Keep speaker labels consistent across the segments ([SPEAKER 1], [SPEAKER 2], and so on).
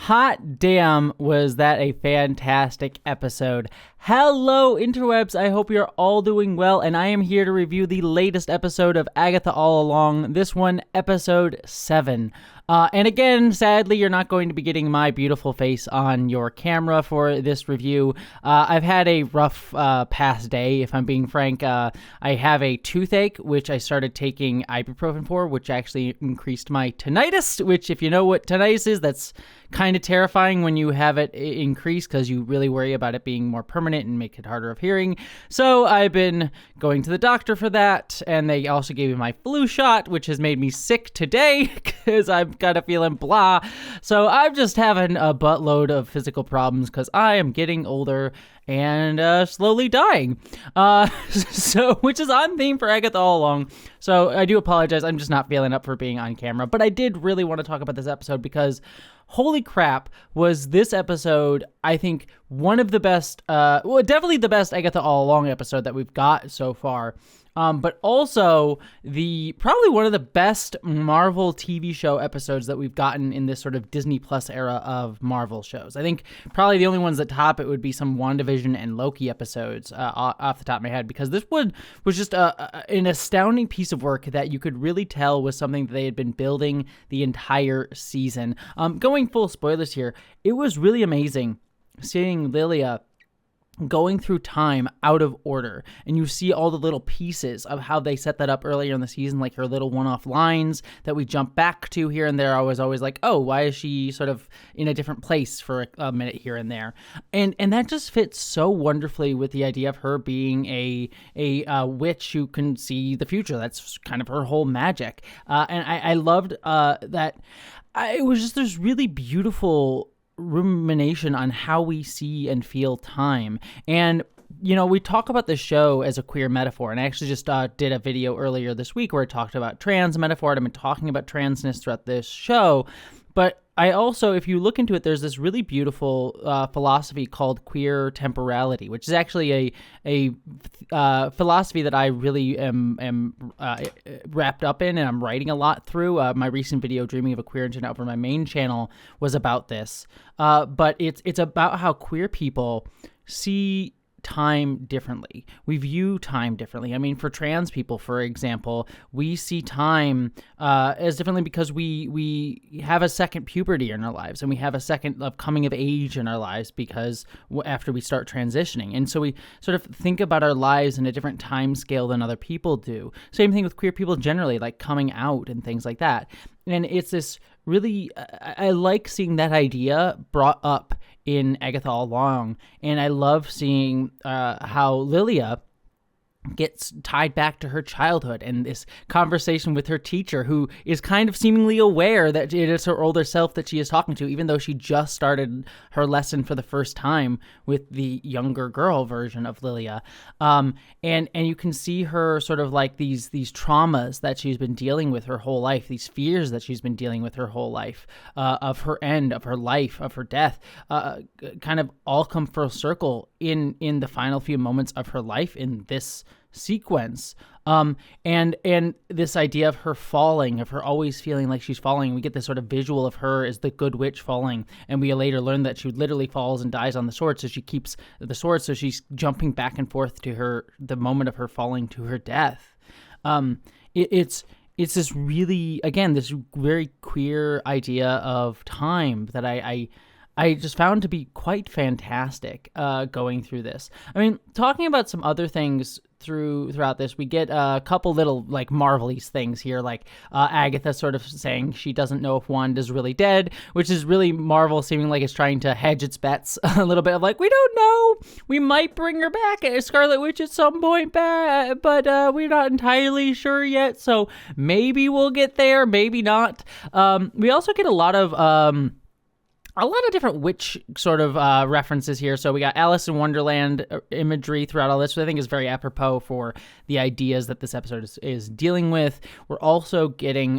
[SPEAKER 1] hot damn, was that a fantastic episode. Hello, interwebs. I hope you're all doing well, and I am here to review the latest episode of Agatha All Along, this one, episode 7. And again, sadly, you're not going to be getting my beautiful face on your camera for this review. I've had a rough past day, if I'm being frank. I have a toothache, which I started taking ibuprofen for, which actually increased my tinnitus, which, if you know what tinnitus is, that's kind of terrifying when you have it increase because you really worry about it being more permanent and make it harder of hearing. So I've been going to the doctor for that, and they also gave me my flu shot, which has made me sick today because I'm kind of feeling blah. So I'm just having a buttload of physical problems because I am getting older and slowly dying. So which is on theme for Agatha All Along. So I do apologize. I'm just not feeling up for being on camera. But I did really want to talk about this episode because holy crap, was this episode, I think, one of the best, definitely the best Agatha All Along episode that we've got so far. But also probably one of the best Marvel TV show episodes that we've gotten in this sort of Disney Plus era of Marvel shows. I think probably the only ones that top it would be some WandaVision and Loki episodes off the top of my head, because this one was just an astounding piece of work that you could really tell was something that they had been building the entire season. Going full spoilers here, it was really amazing seeing Lilia going through time out of order, and you see all the little pieces of how they set that up earlier in the season, like her little one-off lines that we jump back to here and there. I was always like, oh, why is she sort of in a different place for a minute here and there? And that just fits so wonderfully with the idea of her being a witch who can see the future. That's kind of her whole magic. And I loved that. It was just this really beautiful rumination on how we see and feel time. And you know, we talk about the show as a queer metaphor, and I actually just did a video earlier this week where I talked about trans metaphor, and I've been talking about transness throughout this show. But I also, if you look into it, there's this really beautiful philosophy called queer temporality, which is actually a philosophy that I really am wrapped up in, and I'm writing a lot through. My recent video, Dreaming of a Queer Internet, over my main channel, was about this. But it's about how queer people see time differently. We view time differently. I mean, for trans people, for example, we see time as differently because we have a second puberty in our lives, and we have a second of coming of age in our lives because after we start transitioning. And so we sort of think about our lives in a different time scale than other people do. Same thing with queer people generally, like coming out and things like that. And it's this really, I like seeing that idea brought up in Agatha All Along, and I love seeing how Lilia gets tied back to her childhood and this conversation with her teacher, who is kind of seemingly aware that it is her older self that she is talking to, even though she just started her lesson for the first time with the younger girl version of Lilia. And you can see her sort of like these traumas that she's been dealing with her whole life, these fears that she's been dealing with her whole life, of her end, of her life, of her death, kind of all come full circle in the final few moments of her life in this sequence. And this idea of her falling, of her always feeling like she's falling. We get this sort of visual of her as the good witch falling, and we later learn that she literally falls and dies on the sword, so she keeps the sword, so she's jumping back and forth to the moment of her falling to her death. It's this really, again, this very queer idea of time that I just found to be quite fantastic going through this. I mean, talking about some other things throughout this, we get a couple little like Marvel-y things here, like Agatha sort of saying she doesn't know if Wanda's really dead, which is really Marvel seeming like it's trying to hedge its bets a little bit of like, we don't know, we might bring her back as Scarlet Witch at some point back, but we're not entirely sure yet, so maybe we'll get there, maybe not. We also get a lot of different witch sort of references here. So we got Alice in Wonderland imagery throughout all this, which I think is very apropos for the ideas that this episode is dealing with. We're also getting,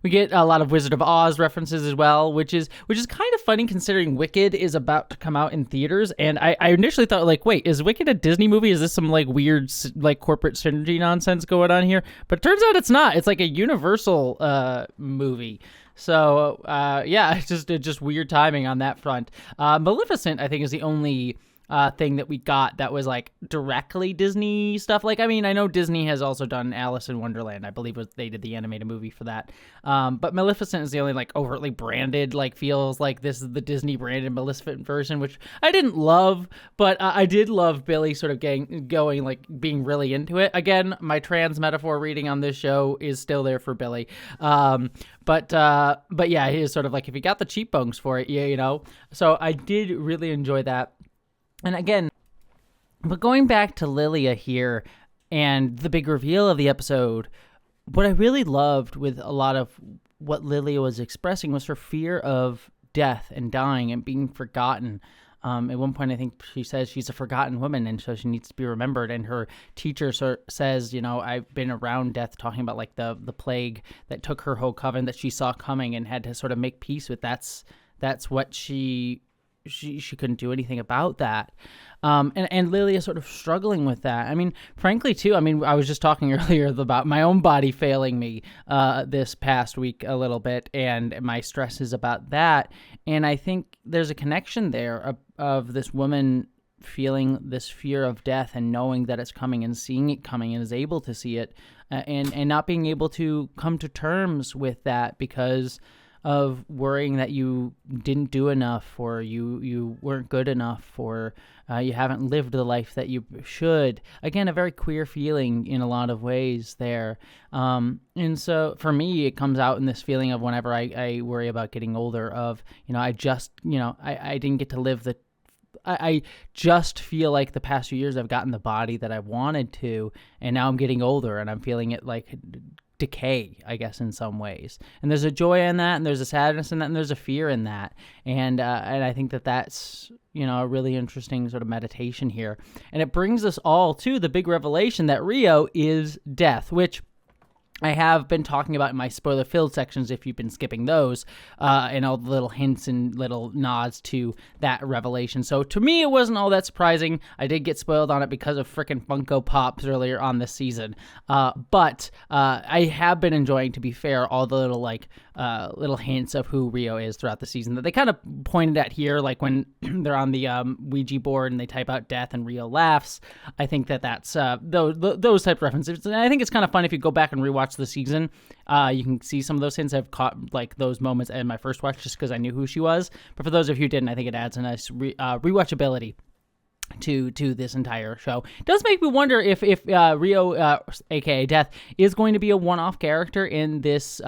[SPEAKER 1] we get a lot of Wizard of Oz references as well, which is kind of funny considering Wicked is about to come out in theaters. And I initially thought, like, wait, is Wicked a Disney movie? Is this some like weird like corporate synergy nonsense going on here? But it turns out it's not. It's like a Universal movie. So, yeah, it's just weird timing on that front. Maleficent, I think, is the only thing that we got that was like directly Disney stuff. Like, I mean, I know Disney has also done Alice in Wonderland. I believe they did the animated movie for that. But Maleficent is the only like overtly branded, like feels like this is the Disney branded Maleficent version, which I didn't love, but I did love Billy sort of going like being really into it. Again, my trans metaphor reading on this show is still there for Billy. But yeah, he is sort of like, if you got the cheekbones for it, yeah, you know. So I did really enjoy that. And again, but going back to Lilia here and the big reveal of the episode, what I really loved with a lot of what Lilia was expressing was her fear of death and dying and being forgotten. At one point, I think she says she's a forgotten woman, and so she needs to be remembered. And her teacher says, you know, I've been around death, talking about like the plague that took her whole coven that she saw coming and had to sort of make peace with. That's what she couldn't do anything about that. And Lilia sort of struggling with that. I mean, frankly, too, I mean, I was just talking earlier about my own body failing me this past week a little bit, and my stresses about that. And I think there's a connection there of this woman feeling this fear of death and knowing that it's coming and seeing it coming and is able to see it, and not being able to come to terms with that because of worrying that you didn't do enough, or you weren't good enough, or you haven't lived the life that you should. Again, a very queer feeling in a lot of ways there. And so for me, it comes out in this feeling of whenever I worry about getting older of, you know, I didn't get to live I just feel like the past few years I've gotten the body that I wanted to, and now I'm getting older and I'm feeling it like decay, I guess, in some ways. And there's a joy in that, and there's a sadness in that, and there's a fear in that. And I think that's, you know, a really interesting sort of meditation here. And it brings us all to the big revelation that Rio is death, which I have been talking about in my spoiler-filled sections, if you've been skipping those, and all the little hints and little nods to that revelation. So to me, it wasn't all that surprising. I did get spoiled on it because of frickin' Funko Pops earlier on this season. But I have been enjoying, to be fair, all the little hints of who Rio is throughout the season that they kind of pointed at here, like when they're on the Ouija board and they type out death and Rio laughs. I think that's those type of references. And I think it's kind of fun if you go back and rewatch the season. You can see some of those hints. I've caught like those moments in my first watch just because I knew who she was. But for those of you who didn't, I think it adds a nice rewatchability to this entire show. It does make me wonder if Rio, aka Death, is going to be a one-off character in this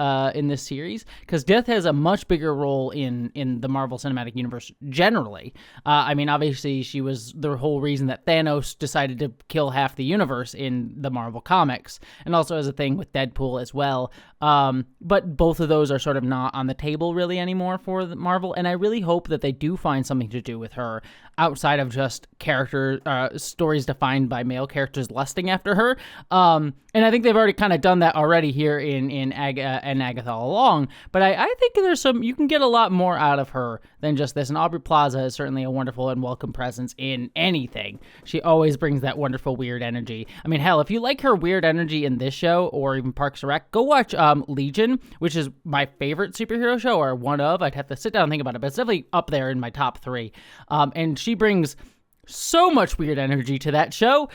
[SPEAKER 1] series, because Death has a much bigger role in the Marvel Cinematic Universe generally. I mean, obviously, she was the whole reason that Thanos decided to kill half the universe in the Marvel comics, and also as a thing with Deadpool as well. But both of those are sort of not on the table really anymore for Marvel, and I really hope that they do find something to do with her outside of just character stories defined by male characters lusting after her. And I think they've already kind of done that already here in Agatha All Along. But I think there's you can get a lot more out of her than just this. And Aubrey Plaza is certainly a wonderful and welcome presence in anything. She always brings that wonderful weird energy. I mean, hell, if you like her weird energy in this show or even Parks and Rec, go watch Legion, which is my favorite superhero show, or one of. I'd have to sit down and think about it, but it's definitely up there in my top 3. And she brings so much weird energy to that show.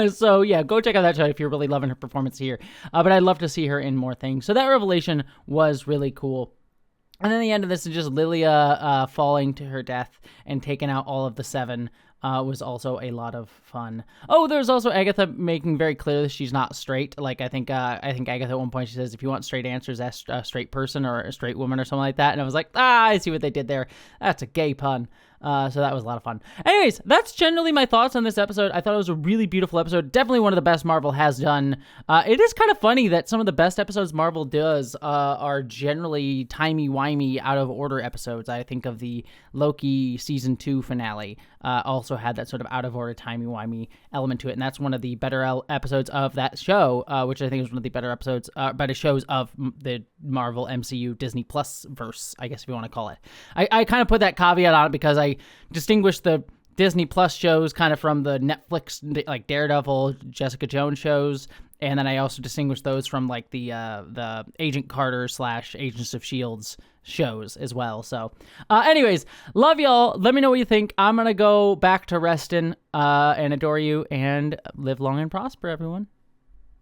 [SPEAKER 1] So yeah, go check out that show if you're really loving her performance here. But I'd love to see her in more things. So that revelation was really cool. And then the end of this is just Lilia falling to her death and taking out all of the 7. Was also a lot of fun. Oh, there's also Agatha making very clear that she's not straight. Like I think Agatha at one point she says, if you want straight answers, ask a straight person or a straight woman or something like that. And I was like, I see what they did there. That's a gay pun. So that was a lot of fun. Anyways, that's generally my thoughts on this episode. I thought it was a really beautiful episode. Definitely one of the best Marvel has done. It is kind of funny that some of the best episodes Marvel does are generally timey-wimey, out-of-order episodes. I think of the Loki Season 2 finale. Also had that sort of out-of-order, timey-wimey element to it. And that's one of the better episodes of that show, which I think is one of the better shows of the Marvel MCU Disney Plus verse, I guess if you want to call it. I kind of put that caveat on it because I distinguish the Disney Plus shows kind of from the Netflix, like Daredevil, Jessica Jones shows. And then I also distinguish those from like the Agent Carter / Agents of Shields shows as well. So anyways, love y'all. Let me know what you think. I'm going to go back to resting and adore you and live long and prosper, everyone.